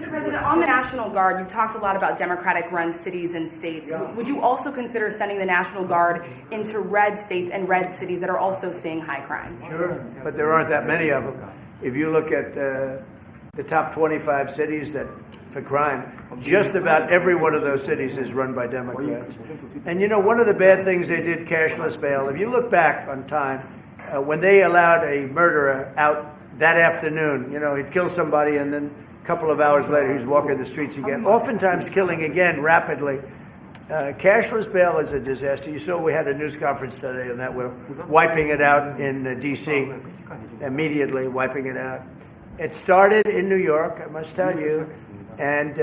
Mr. President, on the National Guard, you've talked a lot about Democratic-run cities and states. Yeah. Would you also consider sending the National Guard into red states and red cities that are also seeing high crime? Sure, but there aren't that many of them. If you look at the top 25 cities for crime, just about every one of those cities is run by Democrats. And you know, one of the bad things they did, cashless bail, if you look back on time, when they allowed a murderer out that afternoon, you know, he'd kill somebody and then a couple of hours later he's walking the streets again, oftentimes killing again rapidly. Cashless bail is a disaster. You saw we had a news conference today on that. We're wiping it out in D.C., immediately wiping it out. It started in New York, I must tell you, and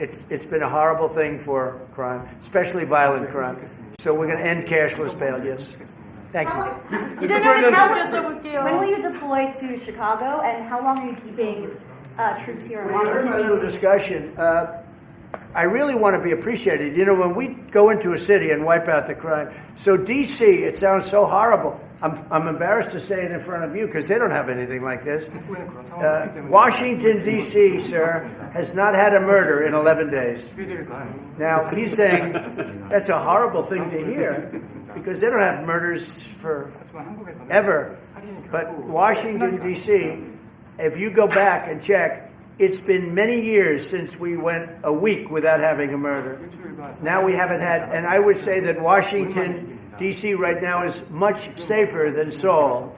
it's been a horrible thing for crime, especially violent crime. So we're going to end cashless bail, yes. Thank you. When will you deploy to Chicago, and how long are you keeping troops here in Washington, D.C.? A little discussion. I really want to be appreciated. You know, when we go into a city and wipe out the crime, so D.C., it sounds so horrible. I'm embarrassed to say it in front of you because they don't have anything like this. Washington, D.C., sir, has not had a murder in 11 days. Now, he's saying that's a horrible thing to hear because they don't have murders for ever. But Washington, D.C., if you go back and check, it's been many years since we went a week without having a murder. Now we haven't had, and I would say that Washington, D.C. right now is much safer than Seoul.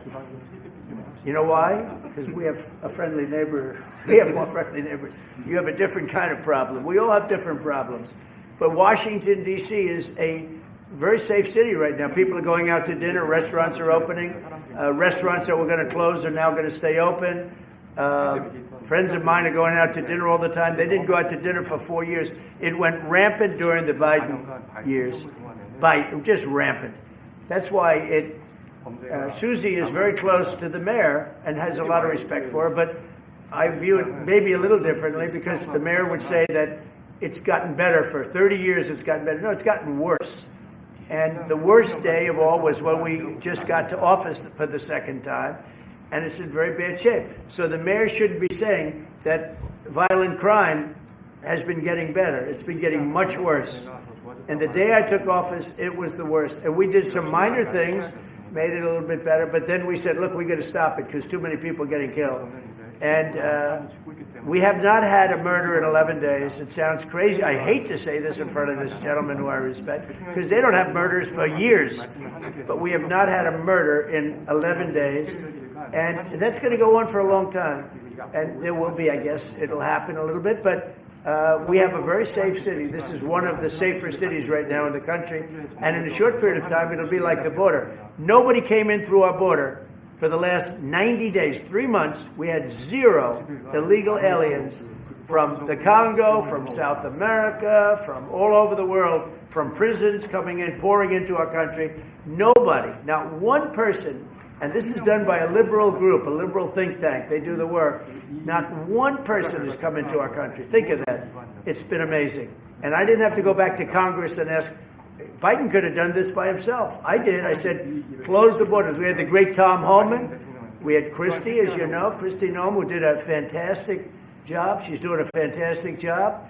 You know why? Because we have a friendly neighbor. We have more friendly neighbors. You have a different kind of problem. We all have different problems. But Washington, D.C. is a very safe city right now. People are going out to dinner. Restaurants are opening. Restaurants that were going to close are now going to stay open. Friends of mine are going out to dinner all the time. They didn't go out to dinner for 4 years. It went rampant during the Biden years. Just rampant. That's why Susie is very close to the mayor and has a lot of respect for her, but I view it maybe a little differently because the mayor would say that it's gotten better for 30 years, it's gotten better. No, it's gotten worse. And the worst day of all was when we just got to office for the second time, and it's in very bad shape. So the mayor shouldn't be saying that violent crime has been getting better. It's been getting much worse. And the day I took office, it was the worst. And we did some minor things, made it a little bit better, but then we said, look, we got to stop it because too many people are getting killed. And we have not had a murder in 11 days. It sounds crazy. I hate to say this in front of this gentleman who I respect because they don't have murders for years. But we have not had a murder in 11 days. And that's going to go on for a long time. And there will be, I guess, it'll happen a little bit, but we have a very safe city. This is one of the safer cities right now in the country. And in a short period of time, it'll be like the border. Nobody came in through our border for the last 90 days, 3 months. We had 0 illegal aliens from the Congo, from South America, from all over the world, from prisons coming in, pouring into our country. Nobody, not one person. And this is done by a liberal group, a liberal think tank. They do the work. Not one person has come into our country. Think of that. It's been amazing. And I didn't have to go back to Congress and ask. Biden could have done this by himself. I did. I said, close the borders. We had the great Tom Homan. We had Christie, as you know, Christie Noem, who did a fantastic job. She's doing a fantastic job.